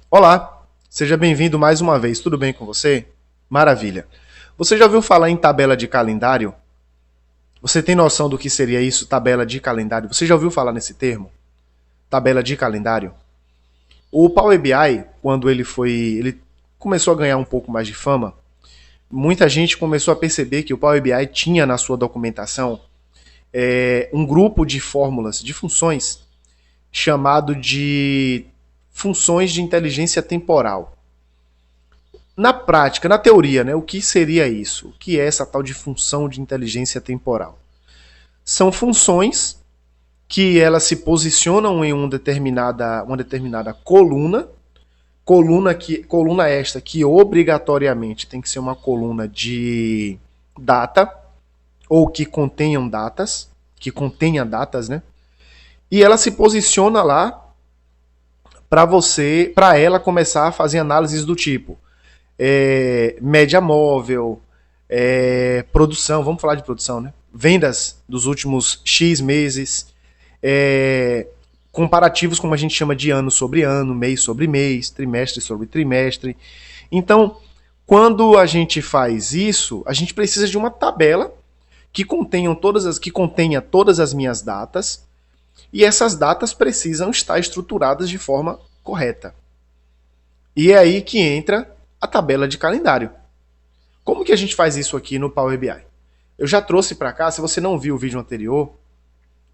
Olá, seja bem-vindo mais uma vez. Tudo bem com você? Maravilha. Você já ouviu falar em tabela de calendário? Você tem noção do que seria isso, tabela de calendário? Você já ouviu falar nesse termo? Tabela de calendário? O Power BI, quando ele começou a ganhar um pouco mais de fama, muita gente começou a perceber que o Power BI tinha na sua documentação um grupo de fórmulas, de funções, chamado de funções de inteligência temporal. Na prática, na teoria, né, o que seria isso? O que é essa tal de função de inteligência temporal? São funções que elas se posicionam em uma determinada coluna, coluna esta que obrigatoriamente tem que ser uma coluna de data ou que contenha datas, né? E ela se posiciona lá para ela começar a fazer análises do tipo média móvel, produção, vamos falar de produção, né? Vendas dos últimos X meses, comparativos, como a gente chama de ano sobre ano, mês sobre mês, trimestre sobre trimestre. Então, quando a gente faz isso, a gente precisa de uma tabela que contenha todas as minhas datas, e essas datas precisam estar estruturadas de forma correta. E é aí que entra a tabela de calendário. Como que a gente faz isso aqui no Power BI? Eu já trouxe para cá, se você não viu o vídeo anterior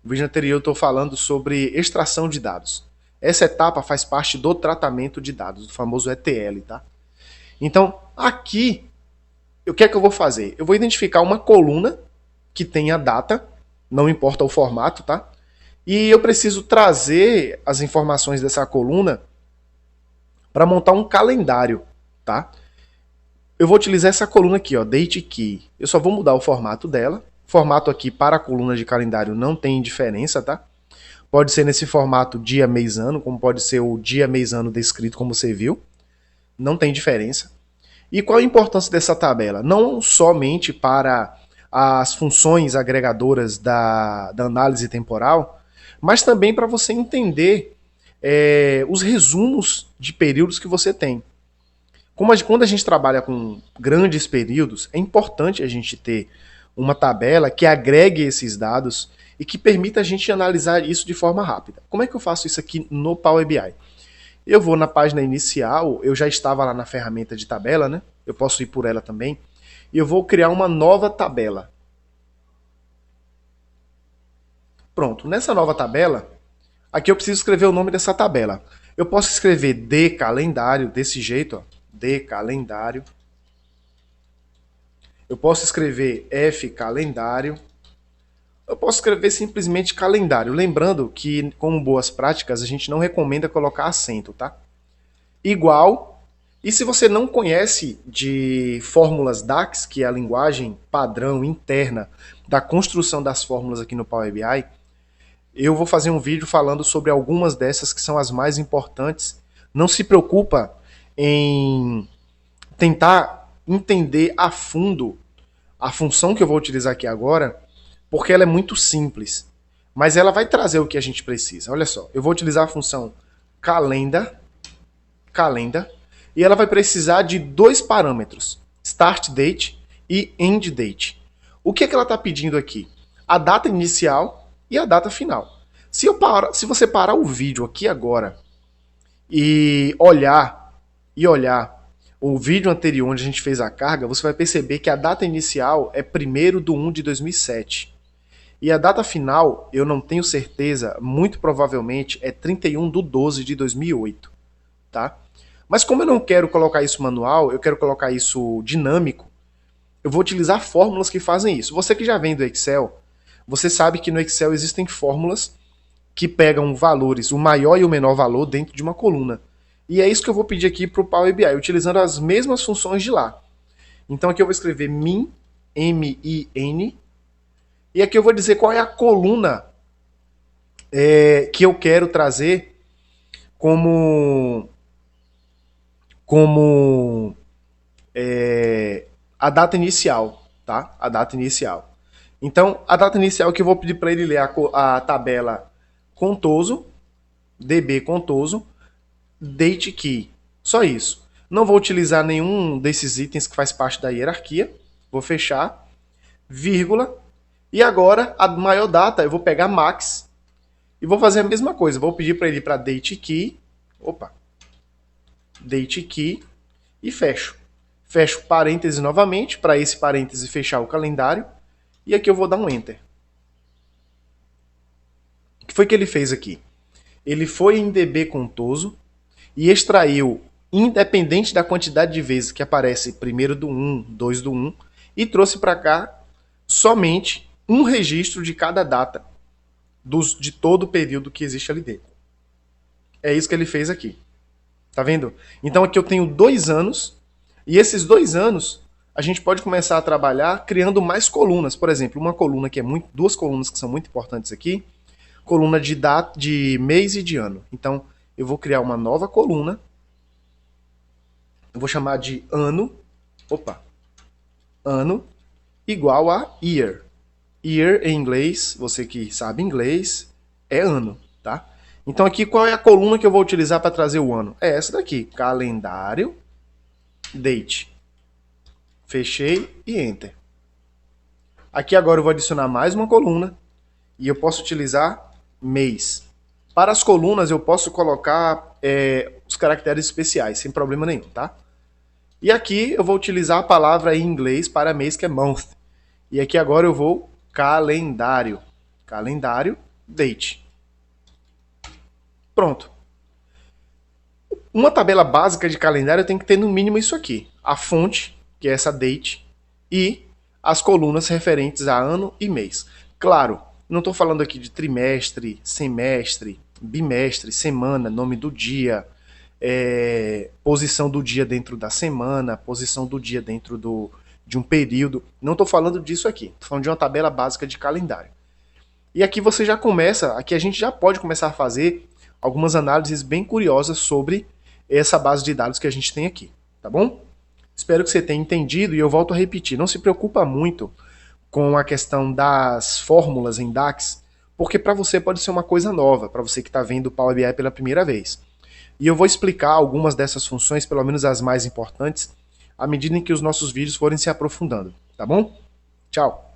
eu estou falando sobre extração de dados. Essa etapa faz parte do tratamento de dados, do famoso ETL, tá? Então, aqui, o que é que eu vou fazer? Eu vou identificar uma coluna que tenha data, não importa o formato, tá? E eu preciso trazer as informações dessa coluna para montar um calendário, tá? Eu vou utilizar essa coluna aqui, ó, Date Key. Eu só vou mudar o formato dela. O formato aqui para a coluna de calendário não tem diferença, tá? Pode ser nesse formato dia, mês, ano, como pode ser o dia, mês, ano descrito como você viu. Não tem diferença. E qual a importância dessa tabela? Não somente para as funções agregadoras da análise temporal, mas também para você entender os resumos de períodos que você tem. Quando a gente trabalha com grandes períodos, é importante a gente ter uma tabela que agregue esses dados e que permita a gente analisar isso de forma rápida. Como é que eu faço isso aqui no Power BI? Eu vou na página inicial, eu já estava lá na ferramenta de tabela, né? Eu posso ir por ela também. E eu vou criar uma nova tabela. Pronto, nessa nova tabela, aqui eu preciso escrever o nome dessa tabela. Eu posso escrever de calendário, desse jeito, ó, de calendário. Eu posso escrever F calendário. Eu posso escrever simplesmente calendário. Lembrando que, como boas práticas, a gente não recomenda colocar acento, tá? Igual. E se você não conhece de fórmulas DAX, que é a linguagem padrão interna da construção das fórmulas aqui no Power BI, eu vou fazer um vídeo falando sobre algumas dessas que são as mais importantes. Não se preocupa em tentar entender a fundo a função que eu vou utilizar aqui agora, porque ela é muito simples. Mas ela vai trazer o que a gente precisa. Olha só, eu vou utilizar a função calendar, e ela vai precisar de dois parâmetros, start date e end date. O que é que ela está pedindo aqui? A data inicial e a data final. Se você parar o vídeo aqui agora e olhar o vídeo anterior onde a gente fez a carga, você vai perceber que a data inicial é 1º de 1 de 2007. E a data final, eu não tenho certeza, muito provavelmente é 31 de 12 de 2008, tá? Mas como eu não quero colocar isso manual, eu quero colocar isso dinâmico, eu vou utilizar fórmulas que fazem isso. Você que já vem do Excel, você sabe que no Excel existem fórmulas que pegam valores, o maior e o menor valor dentro de uma coluna. E é isso que eu vou pedir aqui para o Power BI, utilizando as mesmas funções de lá. Então aqui eu vou escrever min, M-I-N, e aqui eu vou dizer qual é a coluna que eu quero trazer como a data inicial, tá? A data inicial. Então, a data inicial que eu vou pedir para ele ler a tabela Contoso, DB Contoso, Date Key. Só isso. Não vou utilizar nenhum desses itens que faz parte da hierarquia. Vou fechar, vírgula. E agora, a maior data, eu vou pegar max e vou fazer a mesma coisa. Vou pedir para ele para date key. Opa. Date key. E fecho. Fecho parêntese novamente, para esse parêntese fechar o calendário. E aqui eu vou dar um Enter. O que foi que ele fez aqui? Ele foi em DB Contoso e extraiu, independente da quantidade de vezes que aparece primeiro do 1, 2 do 1, e trouxe para cá somente um registro de cada data de todo o período que existe ali dentro. É isso que ele fez aqui. Tá vendo? Então aqui eu tenho 2 anos, e esses 2 anos a gente pode começar a trabalhar criando mais colunas. Por exemplo, uma coluna que é duas colunas que são muito importantes aqui, coluna de data, de mês e de ano. Então eu vou criar uma nova coluna, eu vou chamar de ano, ano igual a year. Year em inglês, você que sabe inglês, é ano, tá? Então aqui qual é a coluna que eu vou utilizar para trazer o ano? É essa daqui, calendário, date. Fechei e Enter. Aqui agora eu vou adicionar mais uma coluna e eu posso utilizar mês. Para as colunas eu posso colocar os caracteres especiais, sem problema nenhum, tá? E aqui eu vou utilizar a palavra em inglês para mês, que é month. E aqui agora eu vou calendário. Calendário, date. Pronto. Uma tabela básica de calendário tem que ter no mínimo isso aqui. A fonte, que é essa date, e as colunas referentes a ano e mês. Claro, não estou falando aqui de trimestre, semestre, bimestre, semana, nome do dia, posição do dia dentro da semana, posição do dia dentro de um período. Não estou falando disso aqui. Estou falando de uma tabela básica de calendário. E aqui você já começa, aqui a gente já pode começar a fazer algumas análises bem curiosas sobre essa base de dados que a gente tem aqui, tá bom? Espero que você tenha entendido e eu volto a repetir. Não se preocupa muito com a questão das fórmulas em DAX, porque para você pode ser uma coisa nova, para você que está vendo o Power BI pela primeira vez. E eu vou explicar algumas dessas funções, pelo menos as mais importantes, à medida em que os nossos vídeos forem se aprofundando, tá bom? Tchau!